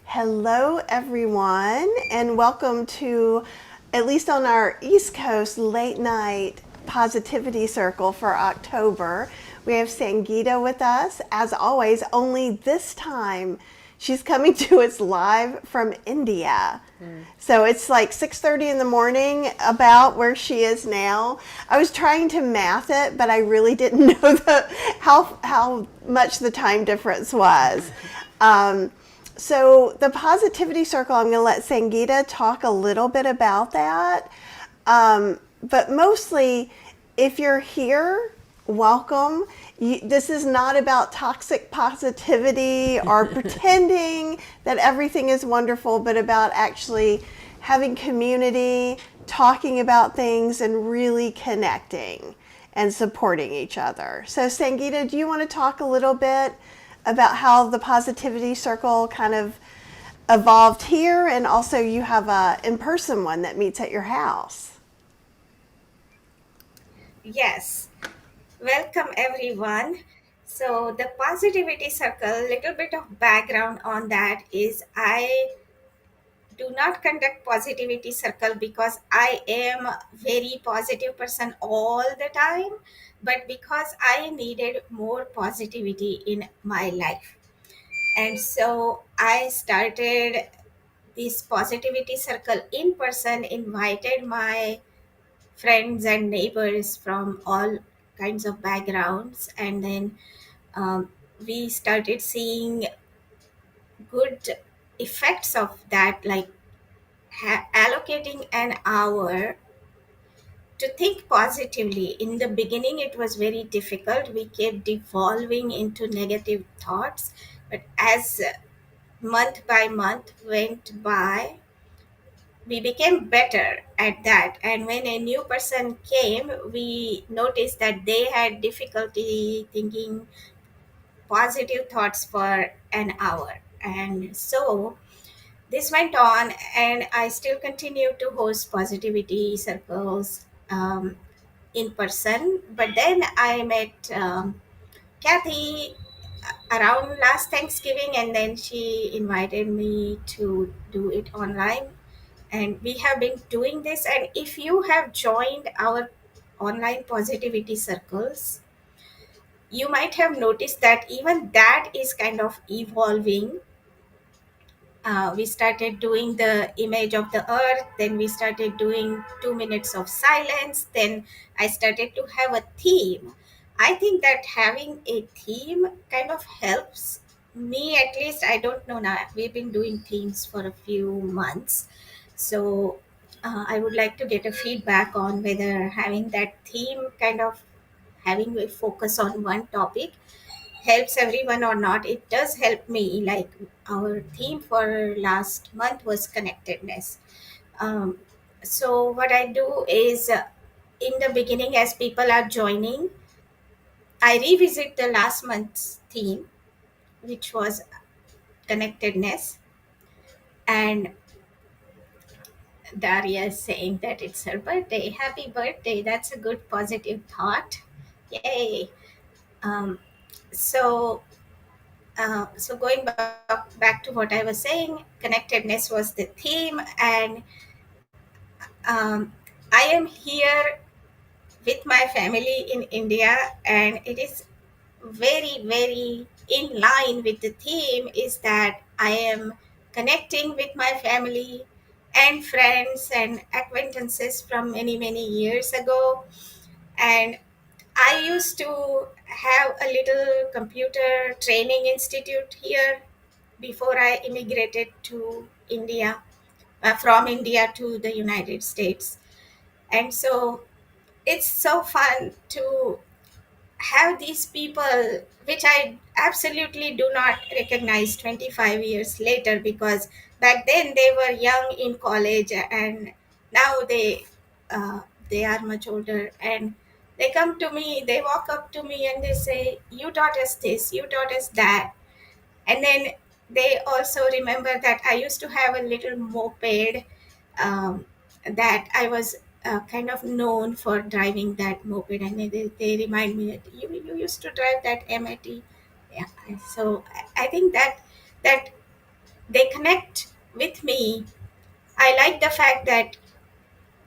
Hello, everyone, and welcome to, at least on our East Coast, late night positivity circle for October. We have Sangeeta with us, as always, only this time she's coming to us live from India. So it's like 6:30 in the morning about where she is now. I was trying to math it, but I really didn't know how much the time difference was. Um, so the positivity circle, I'm going to let Sangeeta talk a little bit about that. But mostly, if you're here, welcome. This is not about toxic positivity or pretending that everything is wonderful, but about actually having community, talking about things, and really connecting and supporting each other. So, Sangeeta, do you want to talk a little bit about how the positivity circle kind of evolved here, and also you have a in-person one that meets at your house? Yes, welcome everyone. So, the positivity circle, little bit of background on that is I do not conduct positivity circle because I am a very positive person all the time, but because I needed more positivity in my life. And so I started this positivity circle in person, invited my friends and neighbors from all kinds of backgrounds, and then um, we started seeing good effects of that, like allocating an hour to think positively. In the beginning it was very difficult, we kept devolving into negative thoughts, but as month by month went by, we became better at that. And when a new person came, we noticed that they had difficulty thinking positive thoughts for an hour. And so this went on, and I still continue to host positivity circles in person. But then I met Kathy around last Thanksgiving, and then she invited me to do it online. And we have been doing this. And if you have joined our online positivity circles, you might have noticed that even that is kind of evolving. We started doing the image of the earth, then we started doing 2 minutes of silence, then I started to have a theme. I think that having a theme kind of helps me, at least. I don't know, now we've been doing themes for a few months. So I would like to get a feedback on whether having that theme, kind of having a focus on one topic, helps everyone or not. It does help me. Like, our theme for last month was connectedness. um, so what I do is, in the beginning, as people are joining, I revisit the last month's theme, which was connectedness. And Daria is saying that it's her birthday. Happy birthday, that's a good positive thought. Yay. um, so so going back to what I was saying, connectedness was the theme. And um, I am here with my family in India, and it is very, very in line with the theme, is that I am connecting with my family and friends and acquaintances from many, many years ago. And I used to have a little computer training institute here before I immigrated to India, from India to the United States. And so it's so fun to have these people, which I absolutely do not recognize 25 years later, because back then they were young in college, and now they are much older. And they come to me, they walk up to me, and they say, "You taught us this, you taught us that." And then they also remember that I used to have a little moped, um, that I was kind of known for driving that moped. And they remind me that you used to drive that MIT. Yeah. And so I think that they connect with me. I like the fact that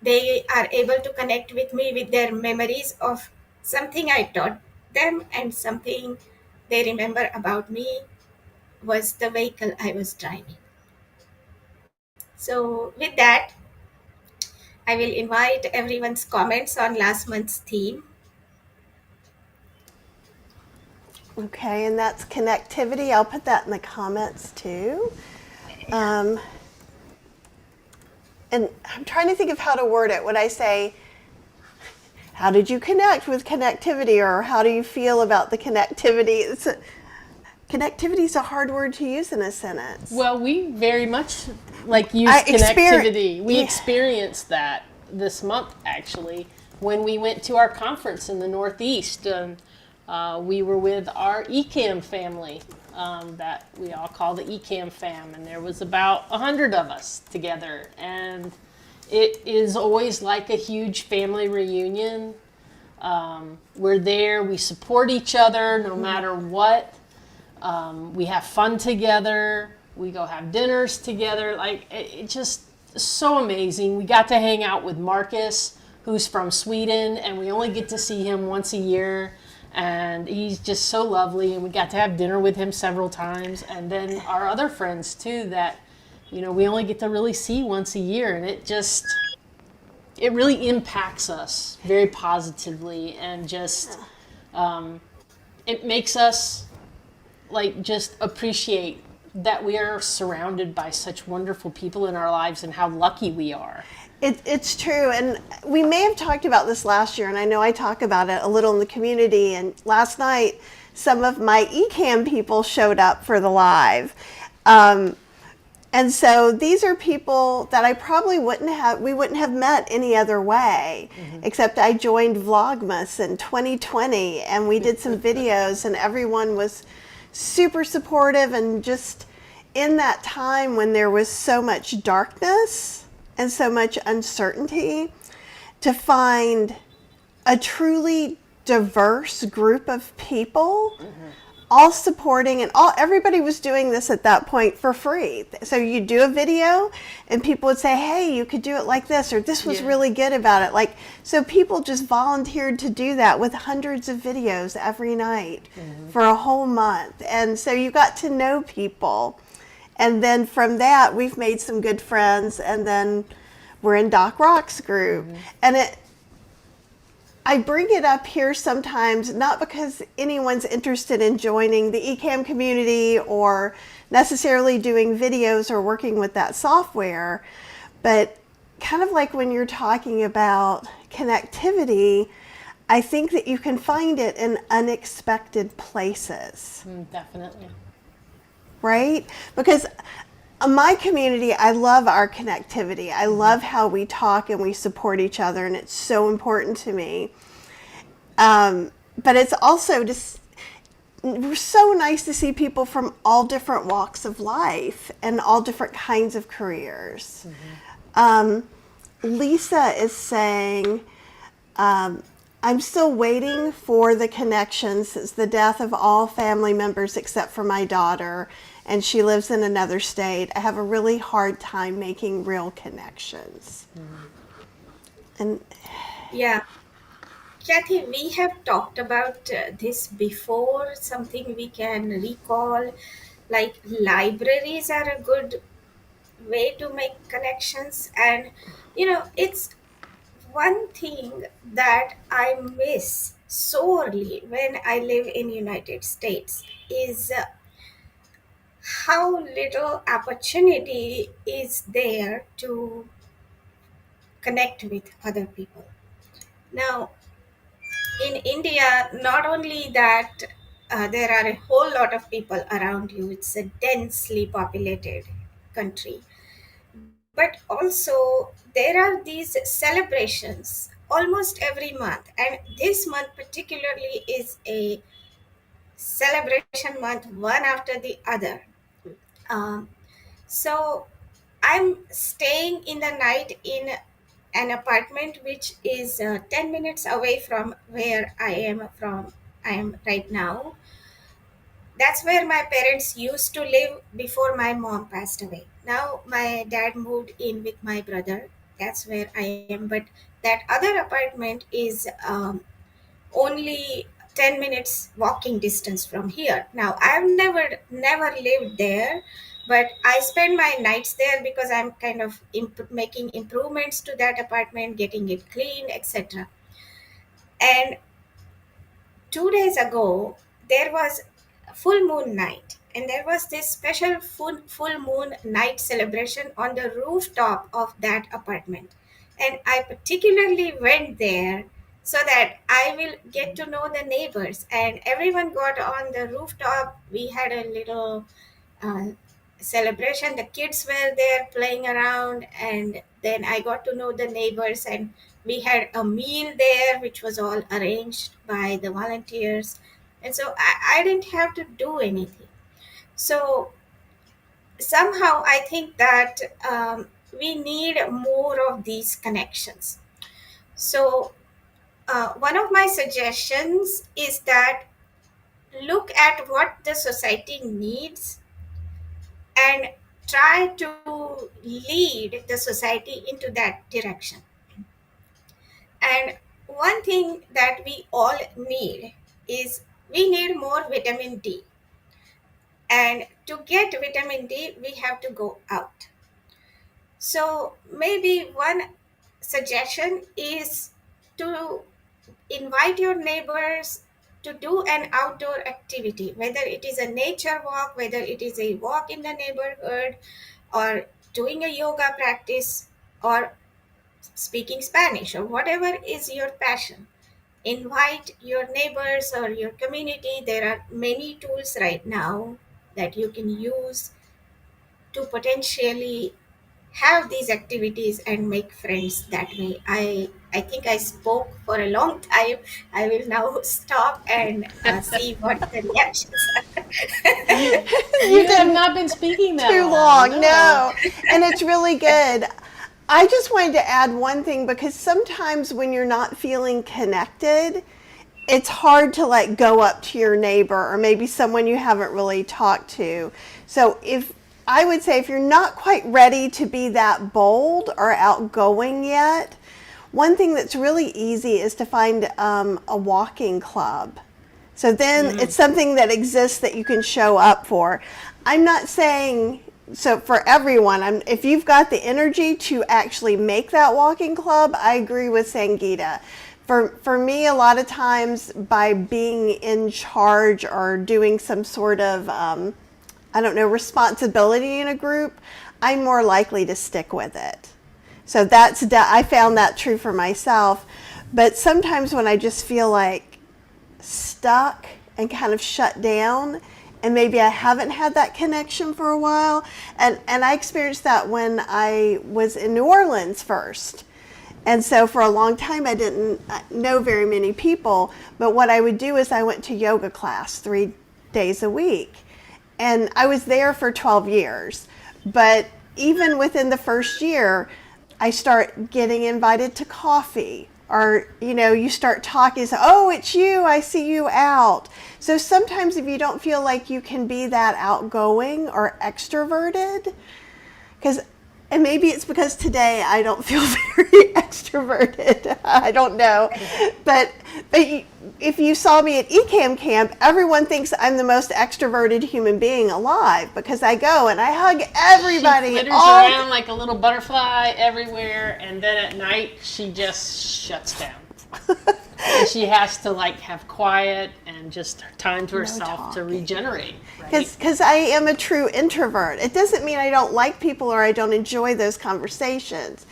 they are able to connect with me with their memories of something I taught them, and something they remember about me was the vehicle I was driving. So, with that, I will invite everyone's comments on last month's theme. Okay, and that's connectivity. I'll put that in the comments too. Um, and I'm trying to think of how to word it. Would I say, how did you connect with connectivity, or how do you feel about the connectivity? Connectivity is a hard word to use in a sentence. Well, we very much like use I experience, connectivity. We yeah. experienced that this month actually when we went to our conference in the Northeast. We were with our ECAM family that we all call the ECAM fam, and there was about 100 of us together. And it is always like a huge family reunion. We're there, we support each other no matter what. We have fun together. We go have dinners together. Like it just so amazing. We got to hang out with Marcus, who's from Sweden, and we only get to see him once a year. And he's just so lovely. And we got to have dinner with him several times. And then our other friends too, that we only get to really see once a year, and it really impacts us very positively, and just it makes us like just appreciate that we are surrounded by such wonderful people in our lives and how lucky we are. It's true, and we may have talked about this last year, and I know I talk about it a little in the community. And last night, some of my ECAM people showed up for the live. And so these are people that I probably we wouldn't have met any other way, except I joined Vlogmas in 2020, and we did some videos, and everyone was super supportive. And just in that time when there was so much darkness and so much uncertainty, to find a truly diverse group of people all supporting, and everybody was doing this at that point for free. So you do a video and people would say, hey, you could do it like this, or this was really good about it. Like, so people just volunteered to do that with hundreds of videos every night for a whole month. And so you got to know people. And then from that, we've made some good friends, and then we're in Doc Rock's group. And I bring it up here sometimes, not because anyone's interested in joining the eCam community or necessarily doing videos or working with that software, but kind of like when you're talking about connectivity, I think that you can find it in unexpected places. Definitely. Right? Because my community, I love our connectivity. I love how we talk and we support each other, and it's so important to me. But it's also just so nice to see people from all different walks of life and all different kinds of careers. Lisa is saying, I'm still waiting for the connection since the death of all family members except for my daughter, and she lives in another state. I have a really hard time making real connections. And Yeah, Kathy, we have talked about this before, something we can recall. Like, libraries are a good way to make connections, and it's one thing that I miss sorely when I live in United States is how little opportunity is there to connect with other people. Now, in India, not only that there are a whole lot of people around you, it's a densely populated country, but also there are these celebrations almost every month, and this month particularly is a celebration month, one after the other. um, so I'm staying in the night in an apartment which is 10 minutes away from where I am right now. That's where my parents used to live before my mom passed away. Now my dad moved in with my brother. That's where I am. But that other apartment is only 10 minutes walking distance from here. Now I've never lived there, but I spend my nights there because I'm kind of making improvements to that apartment, getting it clean, etc. And 2 days ago there was a full moon night, and there was this special full moon night celebration on the rooftop of that apartment, and I particularly went there so that I will get to know the neighbors. And everyone got on the rooftop. We had a little uh, celebration. The kids were there playing around, and then I got to know the neighbors, and we had a meal there, which was all arranged by the volunteers. And so I didn't have to do anything. So somehow I think that we need more of these connections. So one of my suggestions is that look at what the society needs and try to lead the society into that direction. And one thing that we all need is we need more vitamin D. And to get vitamin D, we have to go out. So maybe one suggestion is to invite your neighbors to do an outdoor activity, whether it is a nature walk, whether it is a walk in the neighborhood, or doing a yoga practice, or speaking Spanish, or whatever is your passion. Invite your neighbors or your community. There are many tools right now that you can use to potentially have these activities and make friends that way. I think I spoke for a long time. I will now stop and see what the reactions are. You You have didn't not been speaking that too long. long, no. And it's really good. I just wanted to add one thing, because sometimes when you're not feeling connected, it's hard to like go up to your neighbor or maybe someone you haven't really talked to. So if I would say if you're not quite ready to be that bold or outgoing yet, one thing that's really easy is to find a walking club. So then it's something that exists that you can show up for. I'm not saying, so for everyone, if you've got the energy to actually make that walking club, I agree with Sangeeta. For me, a lot of times by being in charge or doing some sort of, I don't know, responsibility in a group, I'm more likely to stick with it. So I found that true for myself. But sometimes when I just feel like stuck and kind of shut down, and maybe I haven't had that connection for a while, and I experienced that when I was in New Orleans first. And so for a long time, I didn't know very many people, but what I would do is I went to yoga class 3 days a week. And I was there for 12 years. But even within the first year, I start getting invited to coffee, or, you start talking, so, oh, it's you, I see you out. So sometimes if you don't feel like you can be that outgoing or extroverted, and maybe it's because today I don't feel very extroverted. I don't know. But if you saw me at ECAM camp, everyone thinks I'm the most extroverted human being alive, because I go and I hug everybody. She flitters around like a little butterfly everywhere, and then at night she just shuts down. And she has to have quiet and just time to herself to regenerate. Because I am a true introvert. It doesn't mean I don't like people or I don't enjoy those conversations.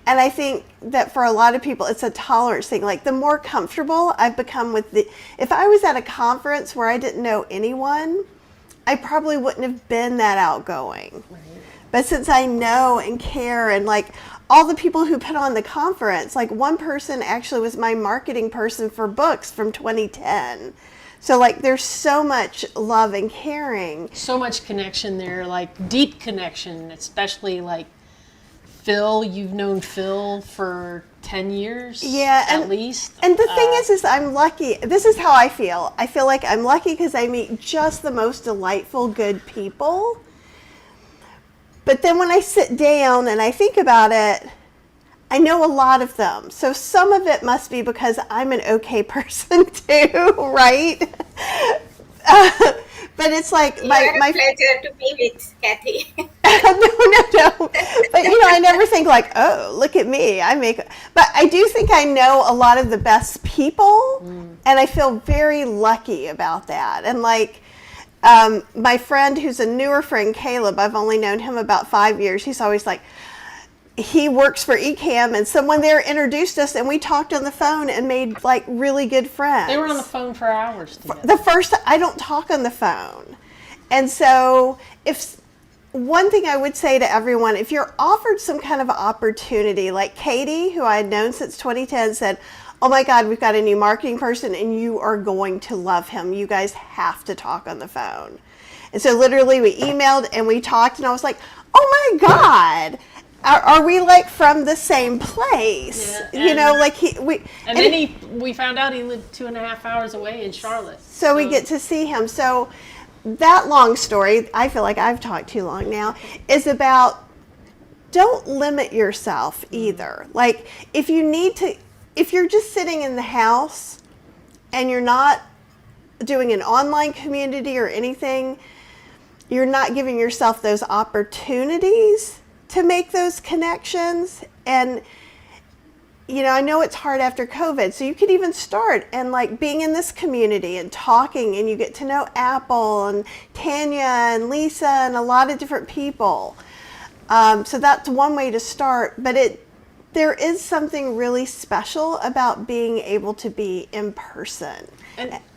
And I think that for a lot of people, it's a tolerance thing. Like, the more comfortable I've become if I was at a conference where I didn't know anyone, I probably wouldn't have been that outgoing. Right. But since I know and care, and all the people who put on the conference, one person actually was my marketing person for books from 2010. So there's so much love and caring. So much connection there, deep connection, especially Phil, you've known Phil for 10 years Yeah, at least. and the thing is I'm lucky. This is how I feel. I feel like I'm lucky because I meet just the most delightful, good people. But then when I sit down and I think about it, I know a lot of them. So some of it must be because I'm an okay person too, right? But it's like You are a my pleasure to be with, Kathy. no. But I never think like, oh, look at me. But I do think I know a lot of the best people, and I feel very lucky about that. And like, my friend who's a newer friend, Caleb, I've only known him about 5 years. He's always like, he works for ECAM, and someone there introduced us, and we talked on the phone and made like really good friends. They were on the phone for hours together. The first, I don't talk on the phone. And so if one thing I would say to everyone, if you're offered some kind of opportunity, like Katie, who I had known since 2010, said, oh my God, we've got a new marketing person and you are going to love him. You guys have to talk on the phone. And so literally we emailed and we talked, and I was like, oh my God, are we like from the same place? Yeah, like we found out he lived 2.5 hours away in Charlotte. So we get to see him. So that long story, I feel like I've talked too long now, is about don't limit yourself either. Like if you're just sitting in the house and you're not doing an online community or anything, you're not giving yourself those opportunities to make those connections. And I know it's hard after COVID, so you could even start and like being in this community and talking, and you get to know Apple and Tanya and Lisa and a lot of different people. So that's one way to start, but there is something really special about being able to be in person.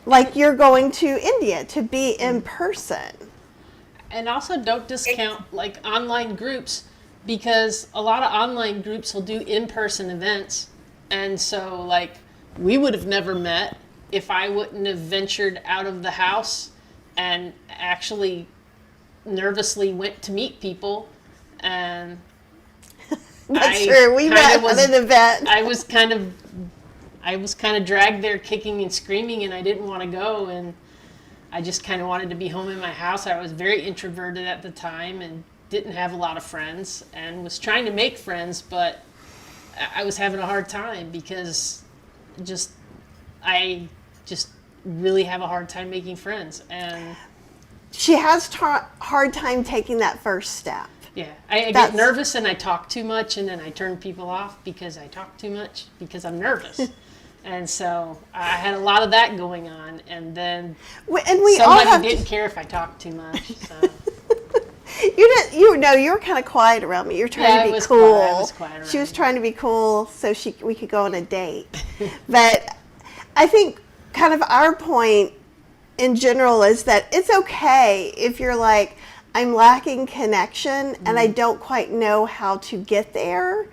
Like you're going to India to be in person. And also don't discount like online groups, because a lot of online groups will do in-person events. And so like we would have never met if I wouldn't have ventured out of the house and actually nervously went to meet people. And That's true. We met at an event. I was kind of dragged there kicking and screaming, and I didn't want to go, and I just kind of wanted to be home in my house. I was very introverted at the time and didn't have a lot of friends, and was trying to make friends, but I was having a hard time because I just really have a hard time making friends. And she has hard time taking that first step. Yeah, I get nervous and I talk too much, and then I turn people off because I talk too much because I'm nervous. And so I had a lot of that going on, and then somebody didn't care if I talked too much. So. You were kind of quiet around me. You're trying to be cool. I was quiet around she was trying to be cool so we could go on a date. But I think kind of our point in general is that it's okay if you're like, I'm lacking connection and I don't quite know how to get there,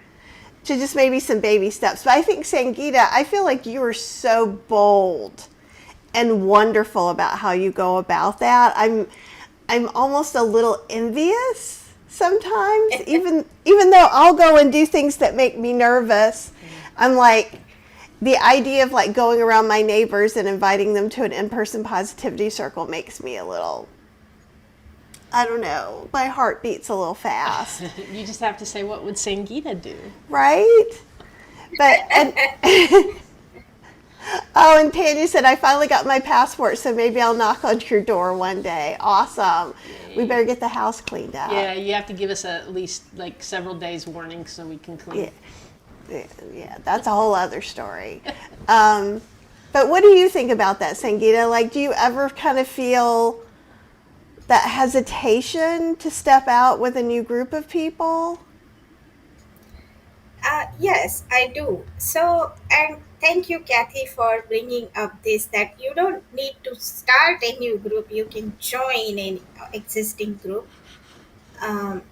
to just maybe some baby steps. But I think, Sangeeta, I feel like you are so bold and wonderful about how you go about that. I'm almost a little envious sometimes, even though I'll go and do things that make me nervous. I'm like, the idea of like going around my neighbors and inviting them to an in-person positivity circle makes me a little, I don't know, my heart beats a little fast. You just have to say, what would Sangeeta do? Right? But, and Tanya said, I finally got my passport, so maybe I'll knock on your door one day. Awesome. We better get the house cleaned up. Yeah, you have to give us at least like several days warning so we can clean. Yeah, that's a whole other story. But what do you think about that, Sangeeta? Like, do you ever kind of feel that hesitation to step out with a new group of people? Yes, I do. So, and thank you, Kathy, for bringing up this, that you don't need to start a new group. You can join an existing group. Um,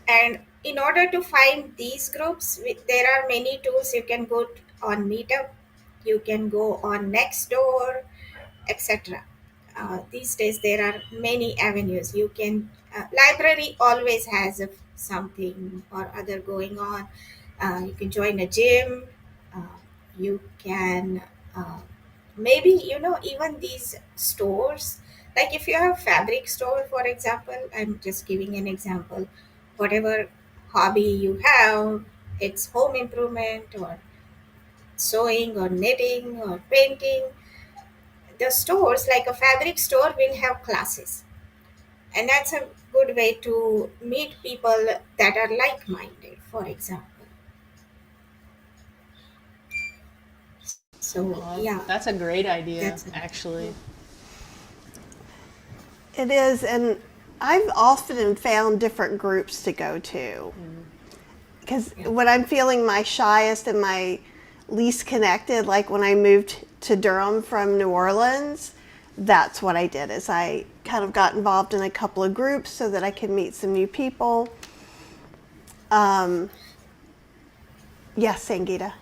and in order to find these groups, there are many tools. You can go on Meetup, you can go on Nextdoor, etc. These days, there are many avenues. You can Library always has something or other going on. You can join a gym. You can maybe even these stores. Like if you have fabric store, for example, I'm just giving an example. Whatever hobby you have, it's home improvement or sewing or knitting or painting. The stores, like a fabric store, will have classes, and that's a good way to meet people that are like-minded, for example. So Well, yeah, that's a great idea, that's it. actually. It is, and I've often found different groups to go to. Because Yeah. when I'm feeling my shyest and my least connected, like when I moved to Durham from New Orleans, that's what I did. Is I kind of got involved in a couple of groups so that I could meet some new people. Um, yes, Sangeeta.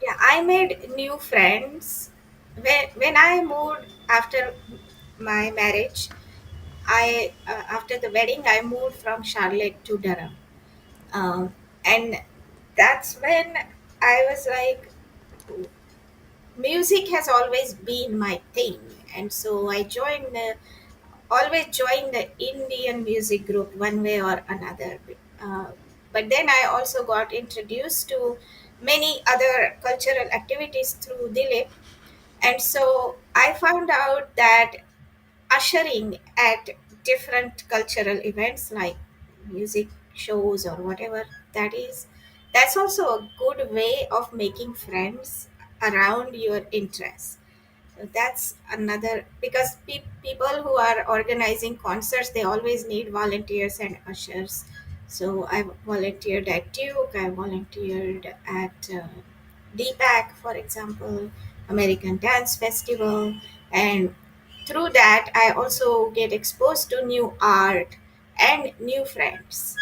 Yeah, I made new friends when I moved after my marriage. I After the wedding, I moved from Charlotte to Durham, and that's when I was like, music has always been my thing, and so I joined always join the Indian music group one way or another. Uh, but then I also got introduced to many other cultural activities through Dilip. And so I found out that ushering at different cultural events like music shows or whatever that is, that's also a good way of making friends around your interests. That's another, because people who are organizing concerts, they always need volunteers and ushers. So I volunteered at Duke, I volunteered at DPAC, for example, American Dance Festival, and through that I also get exposed to new art and new friends.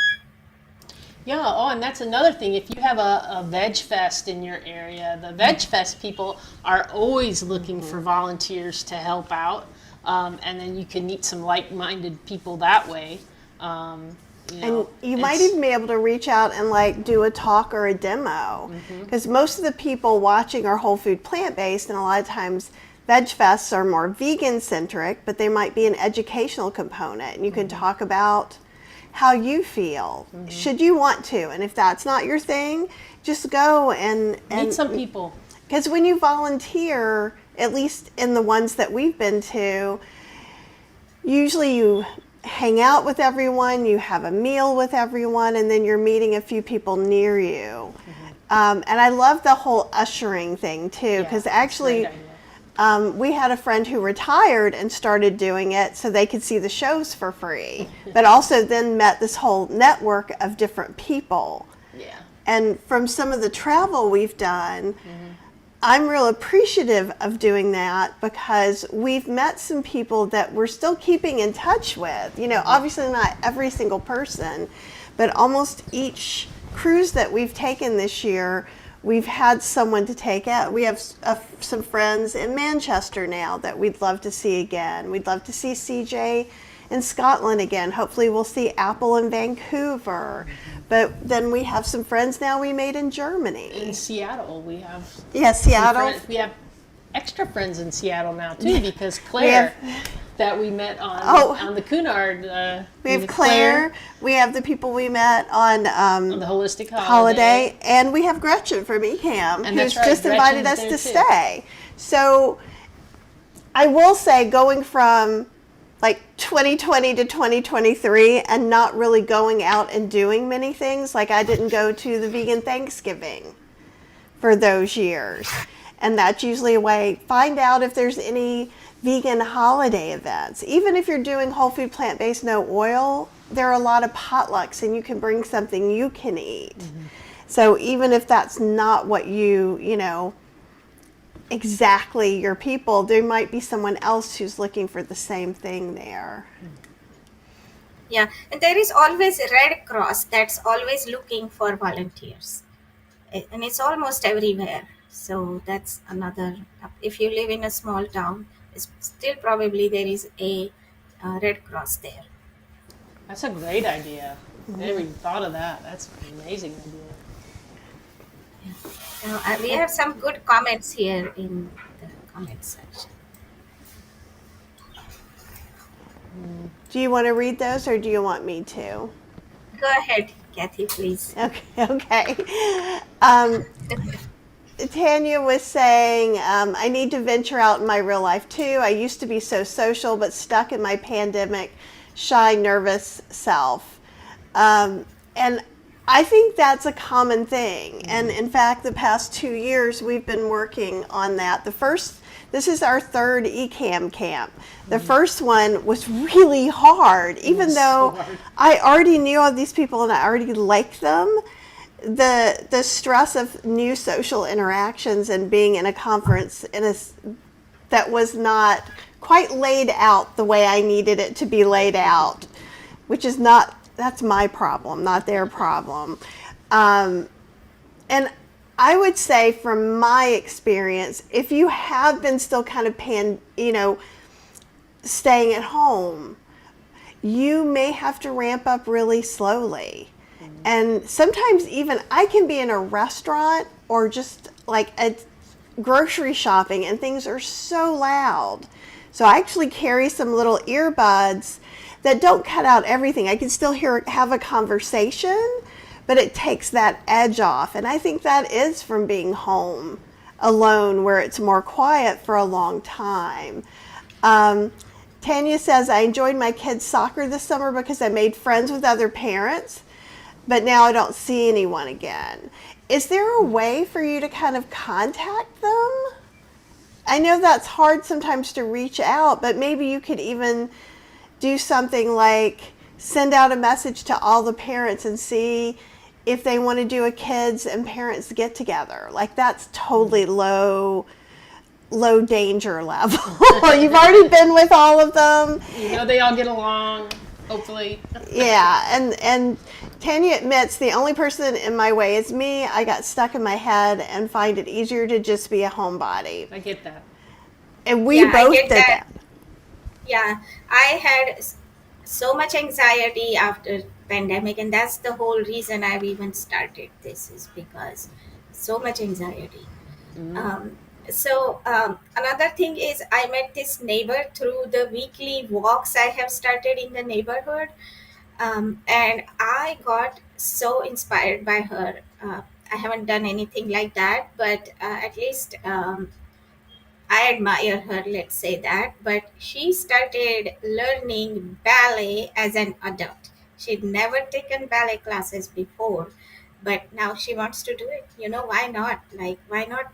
Yeah, oh, and that's another thing. If you have a veg fest in your area, the veg fest people are always looking for volunteers to help out. And then you can meet some like minded people that way. Um, you And know, you might it's, even be able to reach out and like do a talk or a demo. Because most of the people watching are whole food plant based, and a lot of times veg fests are more vegan centric, but they might be an educational component. And you can talk about how you feel, should you want to. And if that's not your thing, just go meet and some people. because when you volunteer, at least in the ones that we've been to, usually you hang out with everyone, you have a meal with everyone, and then you're meeting a few people near you. And I love the whole ushering thing too, because Yeah, it's a great actually, idea. we had a friend who retired and started doing it so they could see the shows for free, but also then met this whole network of different people. Yeah. And from some of the travel we've done, I'm real appreciative of doing that because we've met some people that we're still keeping in touch with. You know, obviously not every single person, but almost each cruise that we've taken this year, we've had someone to take out. We have some friends in Manchester now that we'd love to see again. We'd love to see CJ in Scotland again. Hopefully, we'll see Apple in Vancouver. But then we have some friends now we made in Germany. In Seattle, we have Yeah, Seattle. we have extra friends in Seattle now too because We Claire, have that we met on Oh. on the Cunard. we have Claire. We have the people we met on on the holistic holiday, and we have Gretchen from ECAM, And that's who's right, just invited us Gretchen's to there, too. stay. So I will say, going from like 2020 to 2023 and not really going out and doing many things, like I didn't go to the vegan Thanksgiving for those years. And that's usually a way. Find out if there's any vegan holiday events. Even if you're doing whole food, plant-based, no oil, there are a lot of potlucks and you can bring something you can eat. So even if that's not what you know, exactly your people, there might be someone else who's looking for the same thing there. Yeah, and there is always a Red Cross that's always looking for volunteers, and it's almost everywhere. So that's another. If you live in a small town, it's still probably there is a Red Cross there. That's a great idea. I never even thought of that. That's an amazing idea. We have some good comments here in the comment section. Do you want to read those or do you want me to? Go ahead, Kathy, please. Okay. Tanya was saying, I need to venture out in my real life too. I used to be so social, but stuck in my pandemic, shy, nervous self. And I think that's a common thing. And in fact, the past 2 years, we've been working on that. This is our third ECAM camp. The first one was really hard, even though so hard. I already knew all these people and I already liked them. The stress of new social interactions and being in a conference that was not quite laid out the way I needed it to be laid out, which is that's my problem, not their problem. And I would say from my experience, if you have been still kind of staying at home, you may have to ramp up really slowly. And sometimes even I can be in a restaurant or just like a grocery shopping and things are so loud. So I actually carry some little earbuds that don't cut out everything. I can still have a conversation, but it takes that edge off. And I think that is from being home alone where it's more quiet for a long time. Tanya says, I enjoyed my kids' soccer this summer because I made friends with other parents, but now I don't see anyone again. Is there a way for you to kind of contact them? I know that's hard sometimes to reach out, but maybe you could even do something like send out a message to all the parents and see if they want to do a kids and parents get together. Like that's totally low danger level. You've already been with all of them. You know they all get along, hopefully. Yeah, and Tanya admits the only person in my way is me. I got stuck in my head and find it easier to just be a homebody. I get that. And we both did that. Yeah, I had so much anxiety after pandemic, and that's the whole reason I've even started this, is because so much anxiety. Another thing is I met this neighbor through the weekly walks I have started in the neighborhood, and I got so inspired by her. I haven't done anything like that, but at least I admire her, let's say that. But she started learning ballet as an adult. She'd never taken ballet classes before, but now she wants to do it. Why not? Like, why not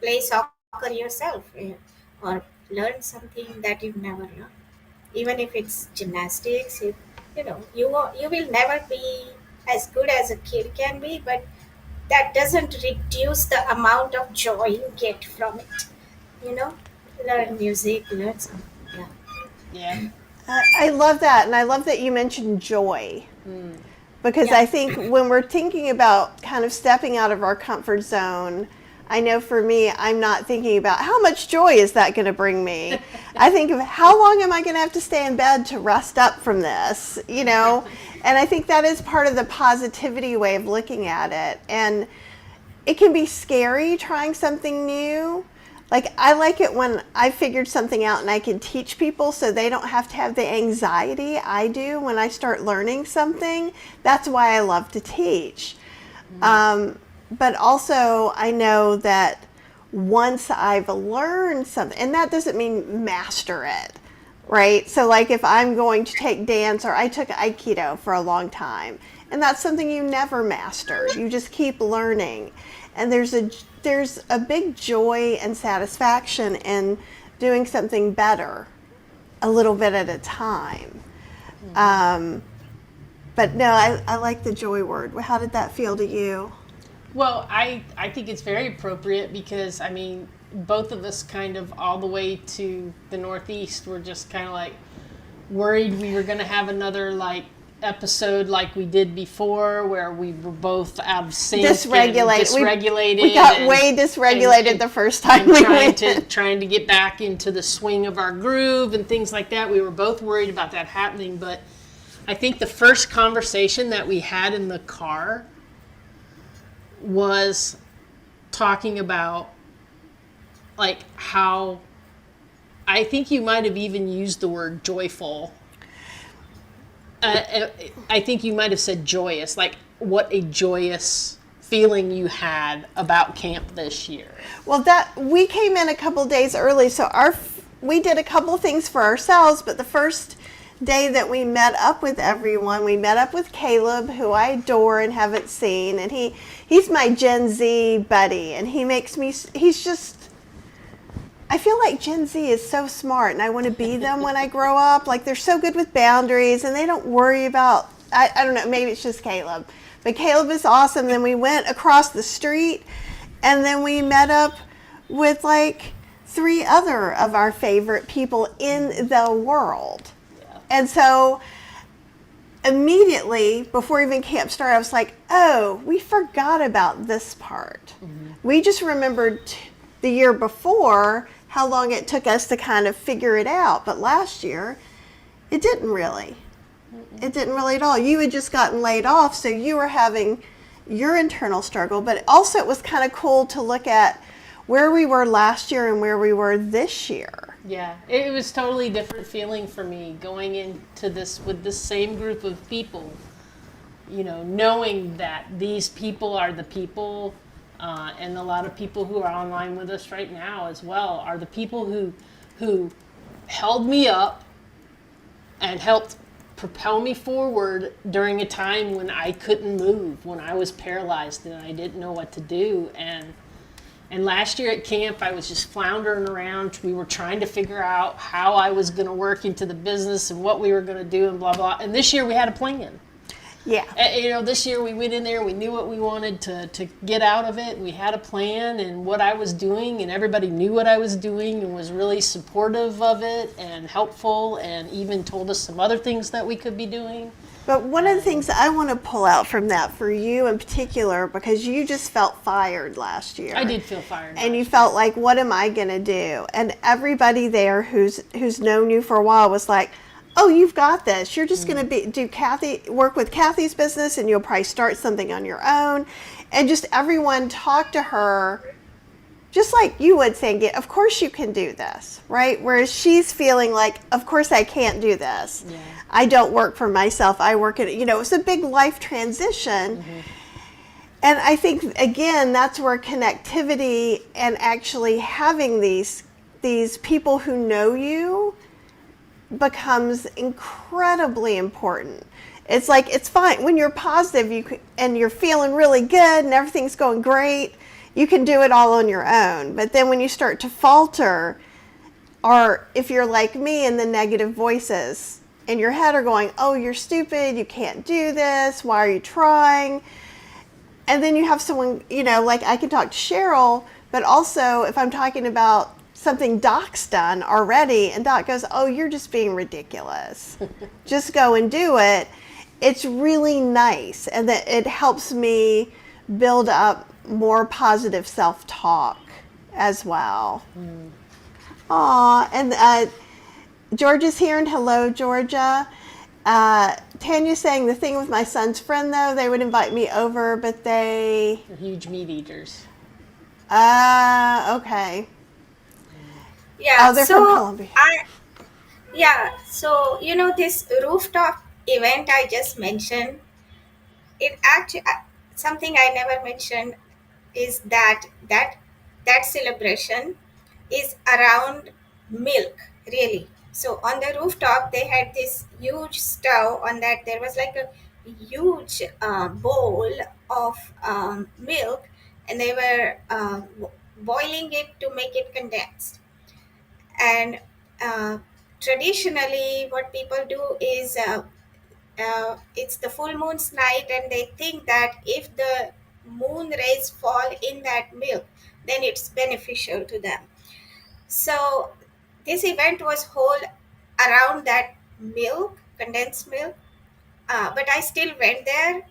play soccer yourself, or learn something that you've never learned? Even if it's gymnastics, you will never be as good as a kid can be, but that doesn't reduce the amount of joy you get from it. you know Learn music, learn something. Yeah. Yeah. I love that, and I love that you mentioned joy. Because Yeah. I think when we're thinking about kind of stepping out of our comfort zone, I know for me, I'm not thinking about how much joy is that going to bring me. I think of how long am I going to have to stay in bed to rest up from this, And I think that is part of the positivity way of looking at it. And it can be scary trying something new. Like, I like it when I figured something out and I can teach people so they don't have to have the anxiety I do when I start learning something. That's why I love to teach. But also, I know that once I've learned something, and that doesn't mean master it, right? So, like, if I'm going to take dance, or I took Aikido for a long time, and that's something you never master. You just keep learning. And there's a big joy and satisfaction in doing something better a little bit at a time. But no, I like the joy word. How did that feel to you? Well, I think it's very appropriate because, both of us kind of all the way to the Northeast were just kind of like worried we were going to have another episode like we did before where we were both out of sync dysregulated. We got way dysregulated the first time we went. Trying to get back into the swing of our groove and things like that. We were both worried about that happening, but I think the first conversation that we had in the car was talking about like how I think you might have even used the word joyful. I think you might have said joyous, like what a joyous feeling you had about camp this year. Well, that we came in a couple days early, so we did a couple things for ourselves. But the first day that we met up with everyone, we met up with Caleb, who I adore and haven't seen, and he's my Gen Z buddy, and he makes me. He's just. I feel like Gen Z is so smart, and I want to be them when I grow up. Like, they're so good with boundaries, and they don't worry about. I don't know. Maybe it's just Caleb, but Caleb is awesome. Then we went across the street, and then we met up with like 3 other of our favorite people in the world. Yeah. And so immediately before even camp started, I was like, oh, we forgot about this part. Mm-hmm. We just remembered the year before how long it took us to kind of figure it out. But last year, it didn't really. It didn't really at all. You had just gotten laid off, so you were having your internal struggle. But also it was kind of cool to look at where we were last year and where we were this year. Yeah, it was totally different feeling for me going into this with the same group of people, you know, knowing that these people are the people, and a lot of people who are online with us right now as well are the people who held me up and helped propel me forward during a time when I couldn't move, when I was paralyzed and I didn't know what to do. And last year at camp, I was just floundering around. We were trying to figure out how I was going to work into the business and what we were going to do and blah, blah. And this year we had a plan. Yeah. You know, this year we went in there, we knew what we wanted to get out of it. We had a plan and what I was doing, and everybody knew what I was doing and was really supportive of it and helpful and even told us some other things that we could be doing. But one of the things that I want to pull out from that for you in particular, because you just felt fired last year. I did feel fired. And you felt like, what am I going to do? And everybody there who's known you for a while was like, oh, you've got this. You're just going to work with Kathy's business, and you'll probably start something on your own. And just everyone talked to her just like you would, saying, of course you can do this, right? Whereas she's feeling like, of course I can't do this. Yeah. I don't work for myself. I work at, it's a big life transition. Mm-hmm. And I think, again, that's where connectivity and actually having these people who know you becomes incredibly important. It's like, it's fine when you're positive and you're feeling really good and everything's going great, you can do it all on your own. But then when you start to falter, or if you're like me and the negative voices in your head are going, oh, you're stupid, you can't do this, why are you trying? And then you have someone, like I can talk to Cheryl, but also if I'm talking about something Doc's done already, and Doc goes, oh, you're just being ridiculous. Just go and do it. It's really nice, and that it helps me build up more positive self-talk as well. Mm. Aw, and Georgia's here, and hello, Georgia. Tanya's saying the thing with my son's friend, though, they would invite me over, but they're huge meat eaters. Okay. Yeah, oh, they're from Colombia. So this rooftop event I just mentioned, it actually something I never mentioned is that celebration is around milk, really. So on the rooftop they had this huge stove. On that there was like a huge bowl of milk, and they were boiling it to make it condensed. And traditionally what people do is it's the full moon's night, and they think that if the moon rays fall in that milk, then it's beneficial to them. So this event was whole around that milk, condensed milk. But I still went there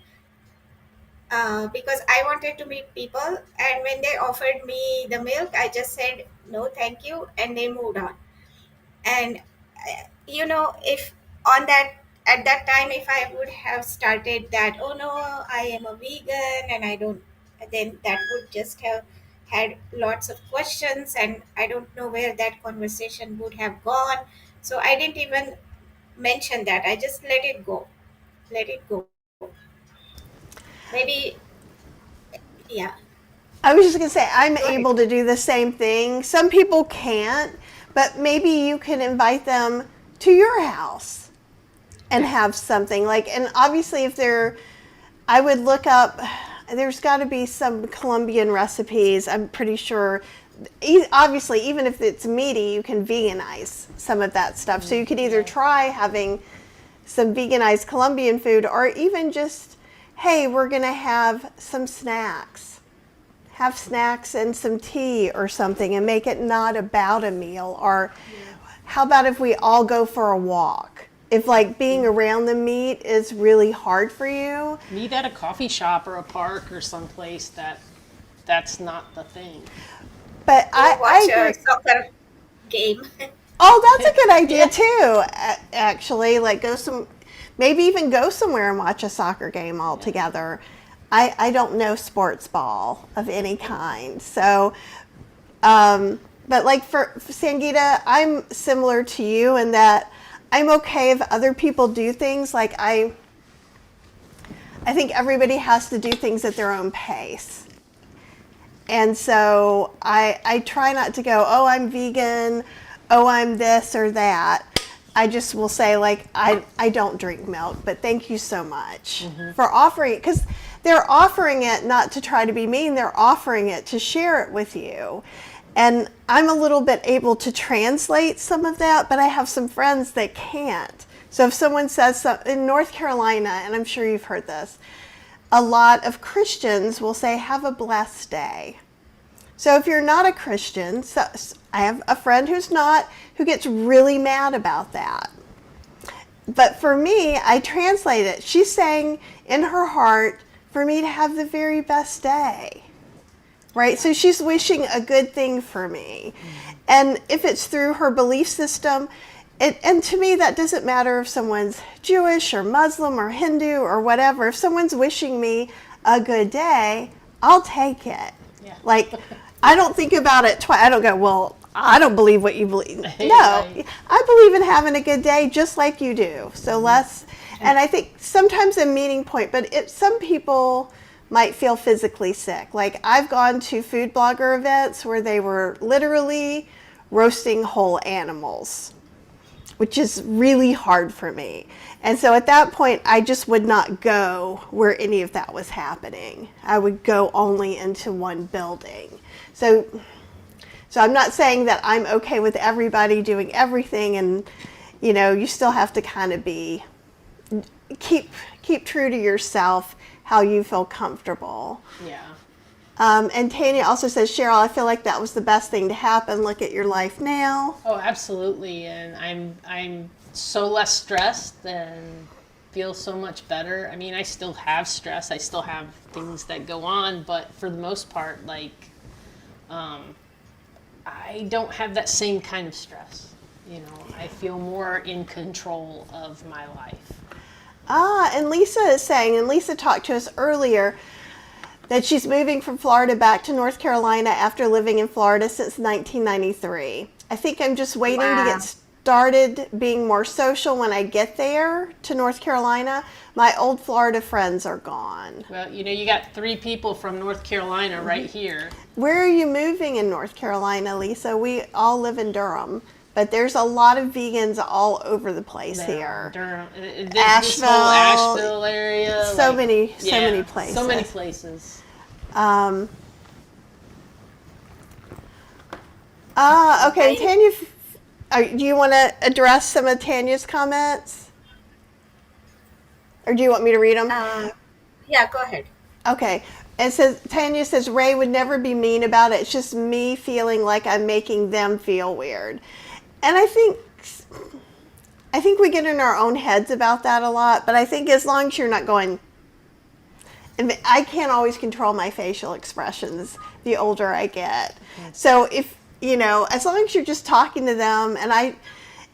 because I wanted to meet people. And when they offered me the milk, I just said, no, thank you. And they moved on. And, if on that at that time, if I would have started that, oh no, I am a vegan and I don't, then that would just have had lots of questions, and I don't know where that conversation would have gone. So I didn't even mention that. I just let it go. Let it go. Maybe, yeah. I was just going to say, I'm Go ahead. able to do the same thing. Some people can't, but maybe you can invite them to your house and have something like, and obviously if they're, I would look up, there's got to be some Colombian recipes. I'm pretty sure, obviously, even if it's meaty, you can veganize some of that stuff. So you could either try having some veganized Colombian food, or even just, hey, we're going to have some snacks. Have snacks and some tea or something, and make it not about a meal. Or how about if we all go for a walk? If like being around the meat is really hard for you. Meet at a coffee shop or a park or someplace that's not the thing. But Go I watch a agree. soccer game. Oh, that's a good idea Yeah. too. Actually, like maybe even go somewhere and watch a soccer game all together. I don't know sports ball of any kind, so. But like for Sangeeta, I'm similar to you in that I'm okay if other people do things. Like I think everybody has to do things at their own pace. And so I try not to go, oh, I'm vegan, oh, I'm this or that. I just will say, like, I don't drink milk, but thank you so much for offering it. Because they're offering it not to try to be mean, they're offering it to share it with you. And I'm a little bit able to translate some of that, but I have some friends that can't. So if someone says something in North Carolina, and I'm sure you've heard this, a lot of Christians will say, have a blessed day. So if you're not a Christian, so I have a friend who's not, who gets really mad about that. But for me, I translate it. She's saying in her heart for me to have the very best day. Right? So she's wishing a good thing for me. And if it's through her belief system, and to me, that doesn't matter if someone's Jewish or Muslim or Hindu or whatever. If someone's wishing me a good day, I'll take it. Yeah. Like, I don't think about it twice. I don't go, well, I don't believe what you believe. No, Right. I believe in having a good day just like you do. So and I think sometimes a meeting point, but some people might feel physically sick. Like I've gone to food blogger events where they were literally roasting whole animals, which is really hard for me. And so at that point, I just would not go where any of that was happening. I would go only into one building. So I'm not saying that I'm okay with everybody doing everything, and you still have to kind of keep true to yourself, how you feel comfortable. Yeah. And Tanya also says, Cheryl, I feel like that was the best thing to happen. Look at your life now. Oh, absolutely. And I'm so less stressed and feel so much better. I mean, I still have stress. I still have things that go on, but for the most part, like, I don't have that same kind of stress. I feel more in control of my life. And Lisa is saying, and Lisa talked to us earlier, that she's moving from Florida back to North Carolina after living in Florida since 1993. I think I'm just waiting to get started being more social when I get there to North Carolina. My old Florida friends are gone. Well, you got 3 people from North Carolina right here. Where are you moving in North Carolina, Lisa? We all live in Durham, but there's a lot of vegans all over the place here. Durham, this Asheville, whole Asheville area. So many places. So many places. Okay, Tanya, do you want to address some of Tanya's comments? Or do you want me to read them? Yeah, go ahead. Okay. Tanya says, Ray would never be mean about it. It's just me feeling like I'm making them feel weird. And I think we get in our own heads about that a lot, but I think as long as you're not going, and I can't always control my facial expressions the older I get. So if, as long as you're just talking to them, and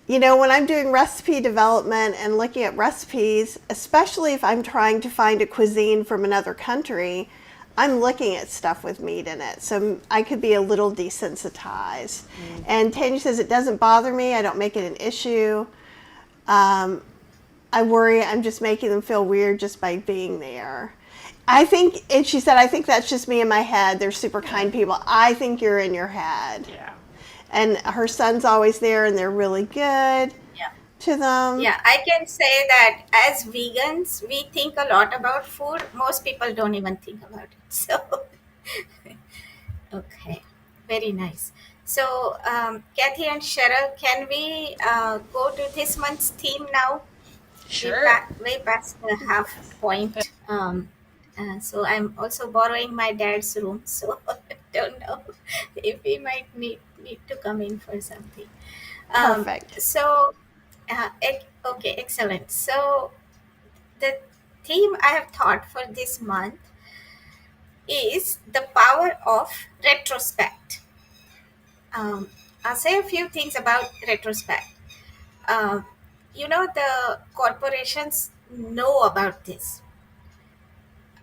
You know, when I'm doing recipe development and looking at recipes, especially if I'm trying to find a cuisine from another country, I'm looking at stuff with meat in it. So I could be a little desensitized. And Tanya says it doesn't bother me. I don't make it an issue. I worry I'm just making them feel weird just by being there. I think, and she said, I think that's just me in my head. They're super kind people. I think you're in your head. Yeah. And her son's always there and they're really good Yeah. to them. Yeah, I can say that as vegans, we think a lot about food. Most people don't even think about it. So, okay, very nice. So, Kathy and Cheryl, can we go to this month's theme now? We Sure. way past the half Yes. point. So I'm also borrowing my dad's room. So I don't know if we might need to come in for something. Perfect. So okay, excellent. So the theme I have thought for this month is the power of retrospect. Um, I'll say a few things about retrospect. Um, the corporations know about this.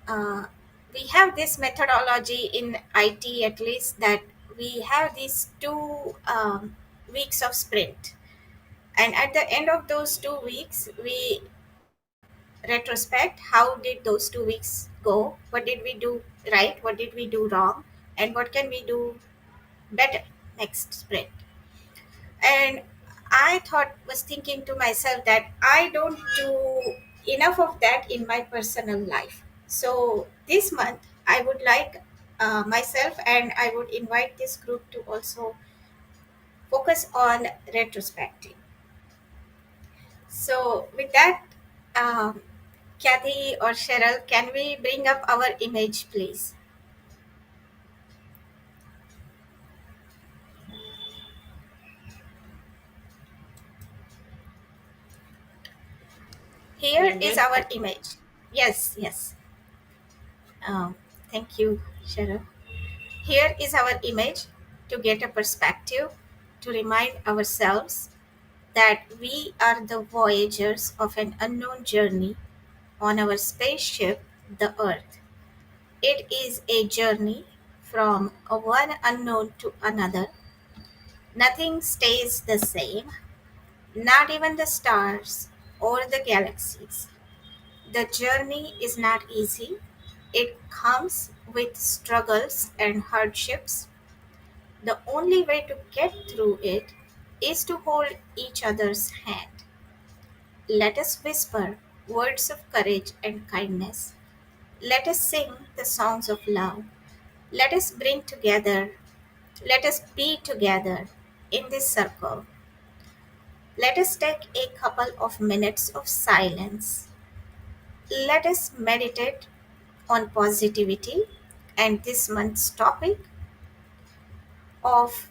uh, we have this methodology in IT, at least, that we have these 2 weeks of sprint. And at the end of those 2 weeks, we retrospect how did those 2 weeks go? What did we do right? What did we do wrong? And what can we do better next sprint? And I was thinking to myself that I don't do enough of that in my personal life. So this month I would like myself, and I would invite this group to also focus on retrospecting. So with that, um, Kathy or Cheryl, can we bring up our image, please? Here Doing is good? our image. Yes, yes. Um, Thank you, Cheryl. Here is our image to get a perspective, to remind ourselves that we are the voyagers of an unknown journey on our spaceship, the Earth. It is a journey from one unknown to another. Nothing stays the same, not even the stars or the galaxies. The journey is not easy. It comes with struggles and hardships. The only way to get through it is to hold each other's hand. Let us whisper words of courage and kindness. Let us sing the songs of love. Let us bring together, let us be together in this circle. Let us take a couple of minutes of silence. Let us meditate on positivity and this month's topic of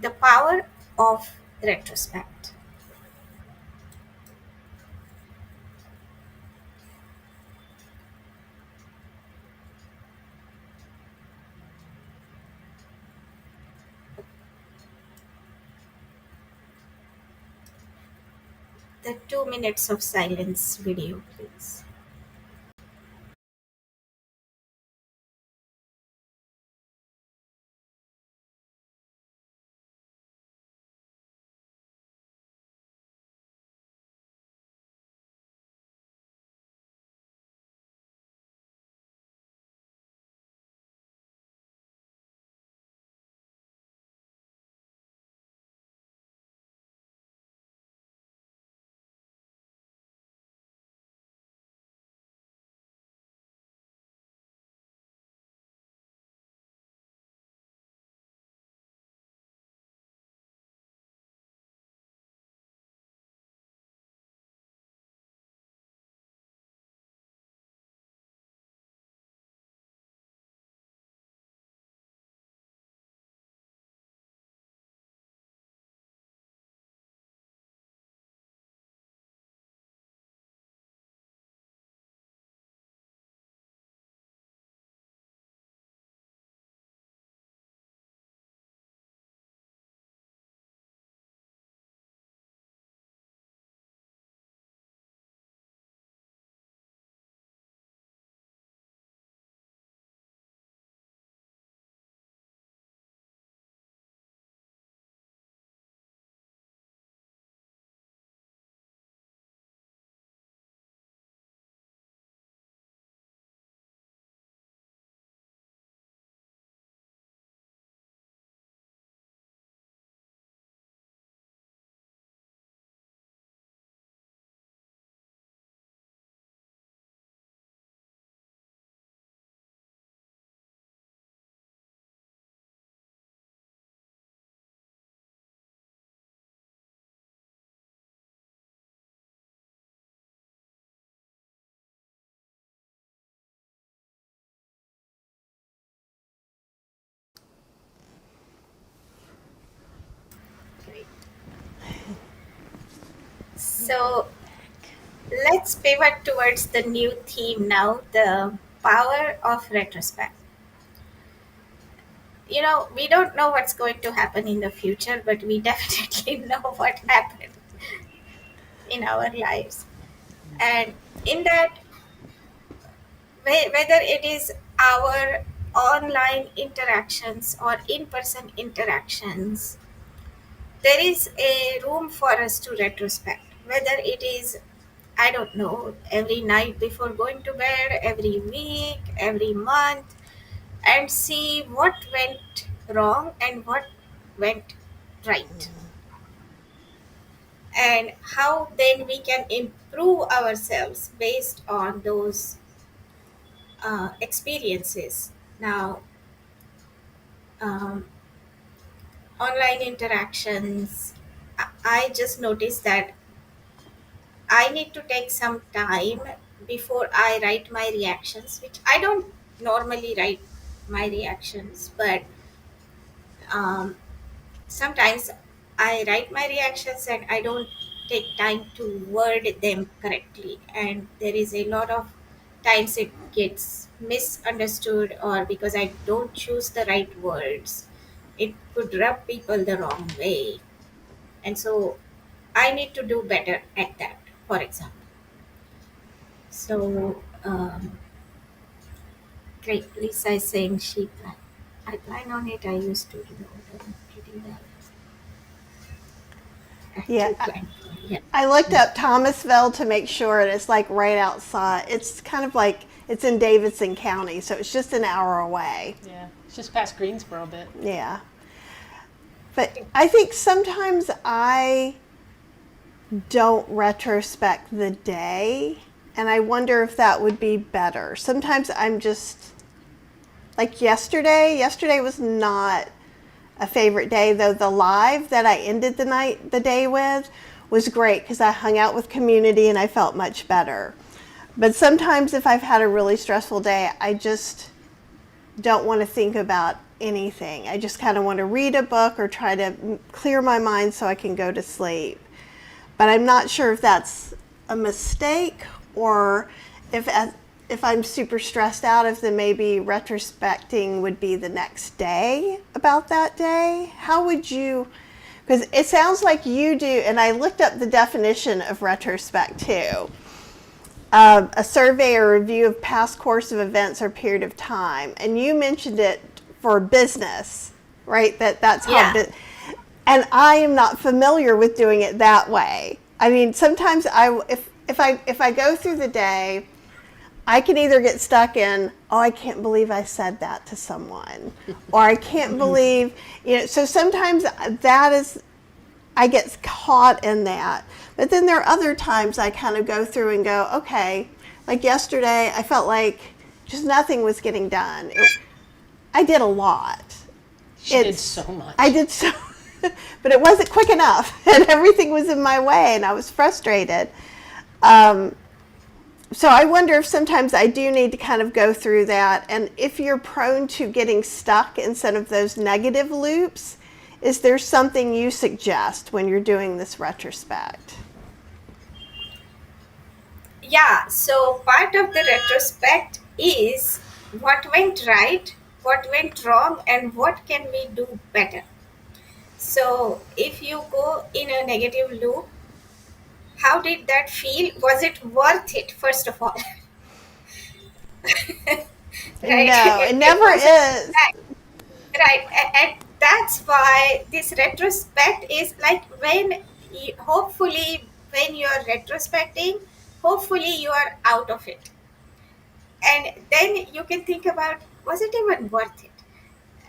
the power of retrospect. The 2 minutes of silence video, please. So let's pivot towards the new theme now, the power of retrospect. We don't know what's going to happen in the future, but we definitely know what happened in our lives. And in that, whether it is our online interactions or in person interactions, there is a room for us to retrospect. Whether it is, I don't know, every night before going to bed, every week, every month, and see what went wrong and what went right, and how then we can improve ourselves based on those experiences. Now, um, online interactions, I just noticed that I need to take some time before I write my reactions, which I don't normally write my reactions, but um, sometimes I write my reactions and I don't take time to word them correctly, and there is a lot of times it gets misunderstood, or because I don't choose the right words, it could rub people the wrong way, and so I need to do better at that. For example, so great. Lisa is saying I plan on it. I used to do them pretty well. Yeah, Actual plan. Yeah. I looked up Thomasville to make sure, and it's like right outside. It's kind of like it's in Davidson County, so it's just an hour away. Yeah, it's just past Greensboro a bit. Yeah. But I think sometimes I don't retrospect the day, and I wonder if that would be better. Sometimes I'm just like yesterday. Yesterday was not a favorite day, though the live that I ended the day with was great because I hung out with community and I felt much better. But sometimes if I've had a really stressful day, I just don't want to think about anything. I just kind of want to read a book or try to clear my mind so I can go to sleep. But I'm not sure if that's a mistake, or if I'm super stressed out, if then maybe retrospecting would be the next day about that day. How would you? Because it sounds like you do, and I looked up the definition of retrospect too. A survey or review of past course of events or period of time, and you mentioned it for business, right? That's how. Yeah. And I am not familiar with doing it that way. I mean, sometimes if I go through the day, I can either get stuck in, oh, I can't believe I said that to someone, or I can't believe, so sometimes that is, I get caught in that. But then there are other times I kind of go through and go, okay, like yesterday, I felt like just nothing was getting done. I did a lot. She did so much. I did so, but it wasn't quick enough, and everything was in my way, and I was frustrated. So I wonder if sometimes I do need to kind of go through that, and if you're prone to getting stuck in some of those negative loops, is there something you suggest when you're doing this retrospect? Yeah, so part of the retrospect is what went right, what went wrong, and what can we do better. So if you go in a negative loop, how did that feel? Was it worth it, first of all? Right? No, it It never wasn't. is. Right. And that's why this retrospect is like hopefully, when you are retrospecting, hopefully you are out of it. And then you can think about, was it even worth it?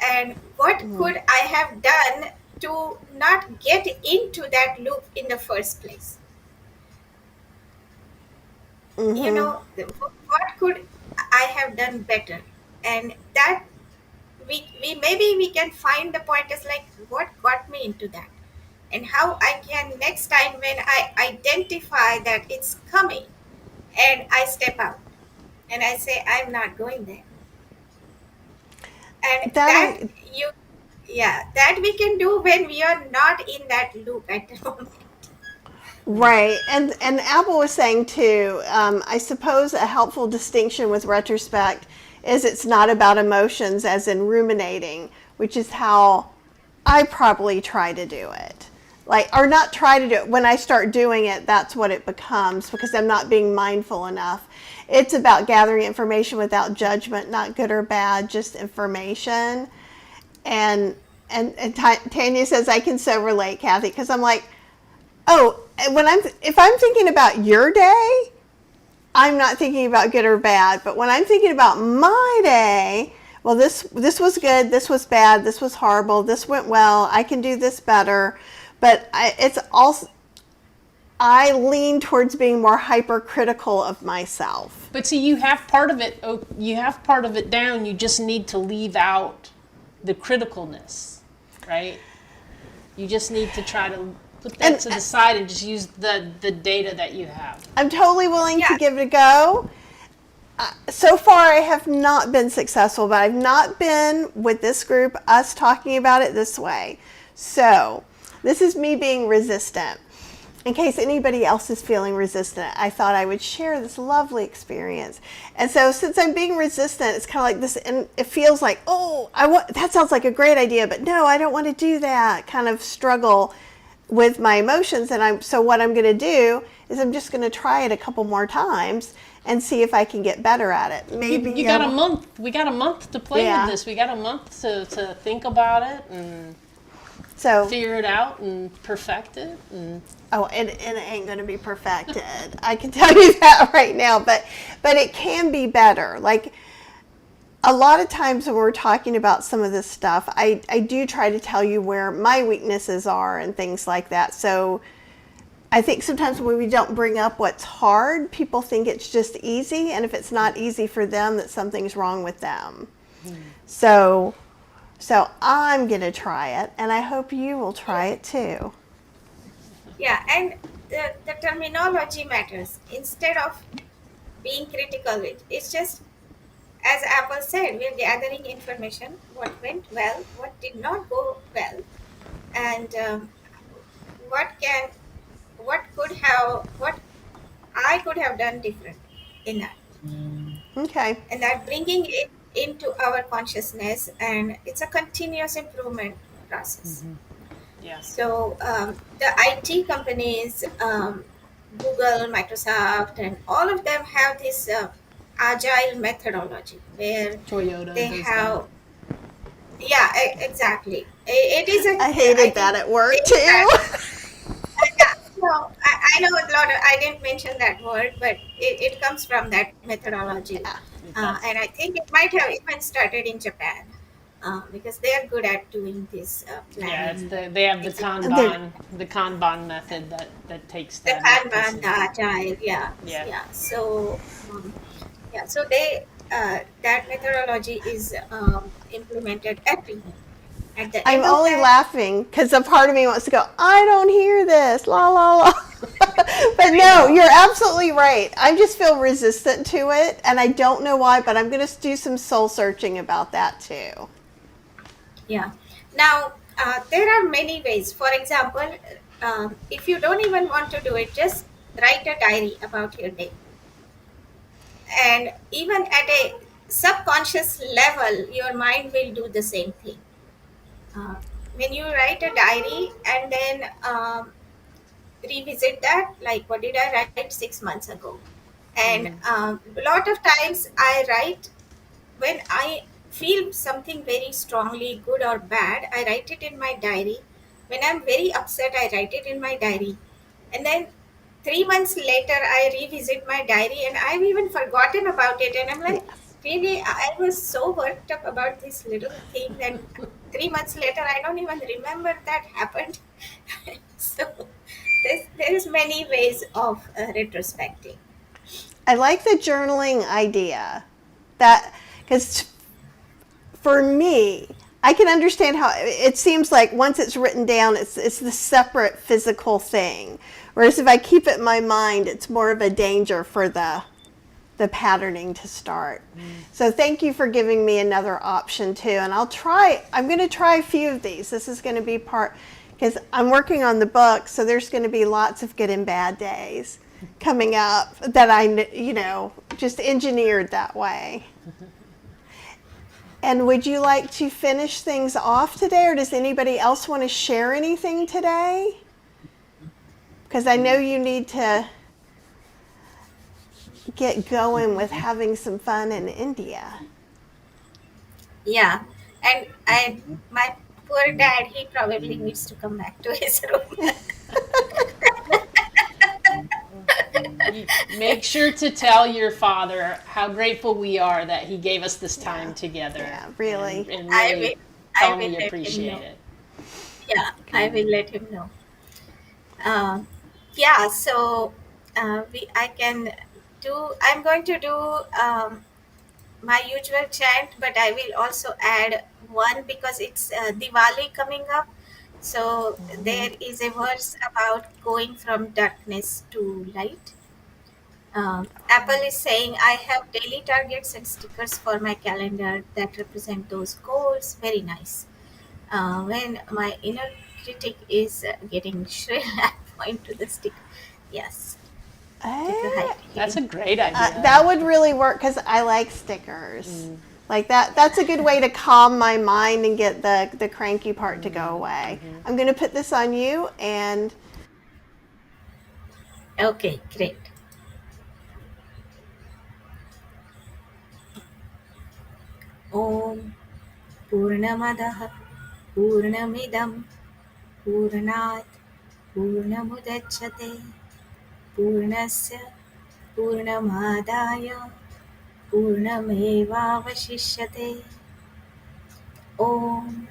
And what could I have done to not get into that loop in the first place? Mm-hmm. What could I have done better? And that we maybe we can find the point is like what got me into that, and how I can next time when I identify that it's coming and I step out and I say I'm not going there. And that That you yeah, that we can do when we are not in that loop at the moment. Right, and Apple was saying too. I suppose a helpful distinction with retrospect is it's not about emotions, as in ruminating, which is how I probably try to do it. Like, or not try to do it. When I start doing it, that's what it becomes because I'm not being mindful enough. It's about gathering information without judgment, not good or bad, just information. And Tanya says I can so relate, Kathy, because I'm like, oh, if I'm thinking about your day, I'm not thinking about good or bad. But when I'm thinking about my day, well, this was good, this was bad, this was horrible, this went well, I can do this better. But it's also, I lean towards being more hypercritical of myself. But see, you have part of it. You have part of it down. You just need to leave out the criticalness, right? You just need to try to put that to the side and just use the data that you have. I'm totally willing to give it a go. So far, I have not been successful, but I've not been with this group, us talking about it this way. So this is me being resistant. In case anybody else is feeling resistant, I thought I would share this lovely experience. And so since I'm being resistant, it's kind of like this, and it feels like, oh, that sounds like a great idea, but no, I don't want to do that kind of struggle with my emotions. And so what I'm going to do is I'm just going to try it a couple more times and see if I can get better at it. Maybe you got a month. We got a month to play with this. We got a month to think about it and figure it out and perfect it. And it ain't going to be perfected. I can tell you that right now. But it can be better. Like a lot of times when we're talking about some of this stuff, I do try to tell you where my weaknesses are and things like that. So I think sometimes when we don't bring up what's hard, people think it's just easy. And if it's not easy for them, that something's wrong with them. So I'm going to try it, and I hope you will try it too. Yeah, and the terminology matters. Instead of being critical, it's just, as Apple said, we're gathering information, what went well, what did not go well, and what I could have done different in that. Okay. And that bringing it into our consciousness, and it's a continuous improvement process. Yeah. So the IT companies, Google, Microsoft, and all of them have this agile methodology where Toyota they does have. Yeah, exactly. It is. I hated that at work too. No, I know a lot. I didn't mention that word, but it comes from that methodology, and I think it might have even started in Japan. Because they are good at doing this planning. Yeah, they have the Kanban method that takes The that. Kanban, the Agile, yeah. So, so they that methodology is implemented everywhere. At the I'm end of only that, laughing because a part of me wants to go, I don't hear this, la la la. But no, you're absolutely right. I just feel resistant to it, and I don't know why, but I'm going to do some soul searching about that too. Yeah. Now, there are many ways. For example, if you don't even want to do it, just write a diary about your day. And even at a subconscious level, your mind will do the same thing. When you write a diary and then revisit that, like what did I write 6 months ago? And a lot of times I write when I feel something very strongly, good or bad, I write it in my diary. When I'm very upset, I write it in my diary. And then 3 months later, I revisit my diary and I've even forgotten about it. And I'm like, really, I was so worked up about this little thing that 3 months later, I don't even remember that happened. So there's many ways of retrospecting. I like the journaling idea. That, because for me, I can understand how it seems like once it's written down, it's the separate physical thing. Whereas if I keep it in my mind, it's more of a danger for the patterning to start. So thank you for giving me another option too. And I'm going to try a few of these. This is going to be part, because I'm working on the book, so there's going to be lots of good and bad days coming up that just engineered that way. And would you like to finish things off today, or does anybody else want to share anything today? Because I know you need to get going with having some fun in India. Yeah, and my poor dad, he probably needs to come back to his room. Make sure to tell your father how grateful we are that he gave us this time Yeah. together. Yeah, really. And I really will, tell I him will we let him appreciate know. it. Yeah, I will let him know. Yeah, so I can do. I'm going to do my usual chant, but I will also add one because it's Diwali coming up. So there is a verse about going from darkness to light. Apple is saying, I have daily targets and stickers for my calendar that represent those goals. Very nice. When my inner critic is getting shrill, I point to the sticker. Yes, sticker Eh, That's hiding. a great idea. that would really work because I like stickers. Like that's a good way to calm my mind and get the cranky part to go away. I'm going to put this on you and Okay, great. Om Purnamadah Purnamidam Purnat Purnamudachyate Purnasya Purnamadaya Purnamevavashishyate Om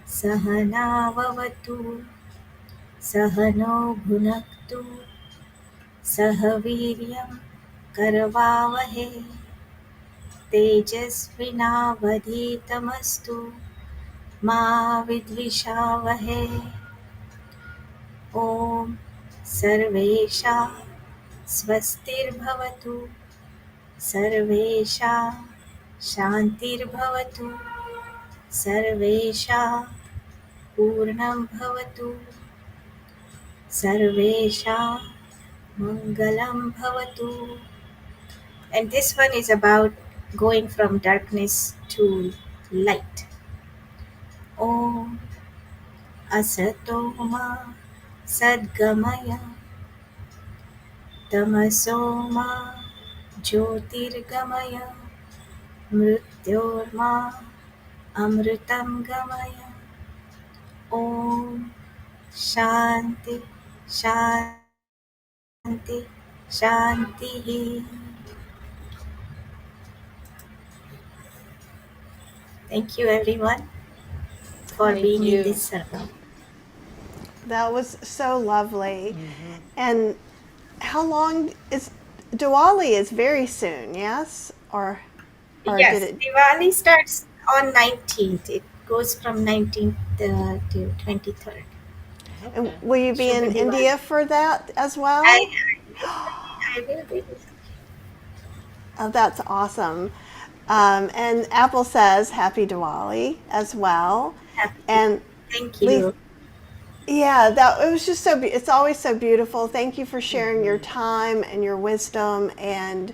Sahanavavatu Sahano Bhunaktu Sahaviryam Karavavahe तेजस्विनावधीतमस्तु मा विद्विषावहे ॐ सर्वेषां स्वस्तिर्भवतु सर्वेषां शान्तिर्भवतु सर्वेषां पूर्णं भवतु सर्वेषां मङ्गलं भवतु. And this one is about going from darkness to light. Om Asato Ma Sadgamaya Tamaso Ma Jyotirgamaya Mrityorma Amritam Gamaya. Om Shanti Shanti Shanti. Thank you everyone for Thank being in you. this circle. that was so lovely. And how long is Diwali is very soon, yes? Or did Yes, it Diwali starts on 19th. It goes from 19th to 23rd. and Okay. will you be Shubh in Diwali. India for that as I, well? I will be. Oh, that's awesome. And Apple says Happy Diwali as well. Happy. And Thank Lisa, you. yeah, that it was just so. It's always so beautiful. Thank you for sharing your time and your wisdom and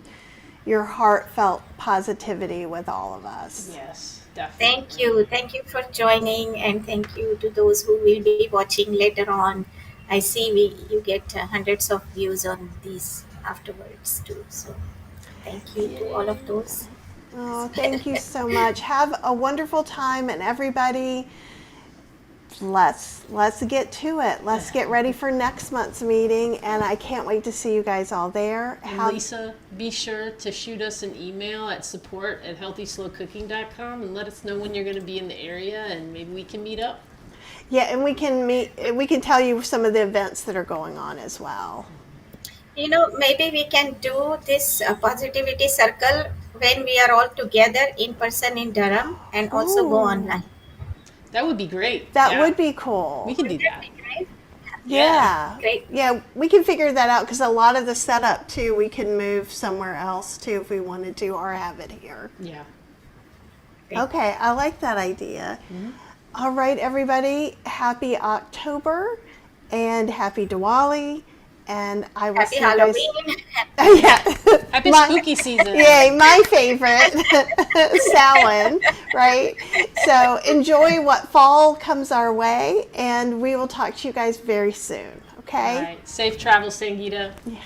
your heartfelt positivity with all of us. Yes, definitely. Thank you. Thank you for joining, and thank you to those who will be watching later on. I see you get hundreds of views on these afterwards too. So thank you to all of Yay. those Oh, as thank you well. so much. Have a wonderful time, and everybody, let's get to it. Let's get ready for next month's meeting, and I can't wait to see you guys all there. And Lisa, be sure to shoot us an email at support@healthyslowcooking.com and let us know when you're going to be in the area and maybe we can meet up. Yeah, and we can meet. We can tell you some of the events that are going on as well. Maybe we can do this positivity circle when we are all together in person in Durham and also go Ooh, online. That would be great. that Yeah. would be We cool. can Would do that that. be great? Yeah. Yeah, Great. yeah, we can figure that out because a lot of the setup too, we can move somewhere else too if we wanted to, or have it here. Yeah. Great. Okay, I like that idea. All right, everybody, happy October and happy Diwali. And I will Happy see you guys. Halloween. Yeah. Happy My- spooky season. Yay, my favorite, Samhain, right? So enjoy what fall comes our way, and we will talk to you guys very soon, All okay? right. Safe travels, Sangeeta. Yeah.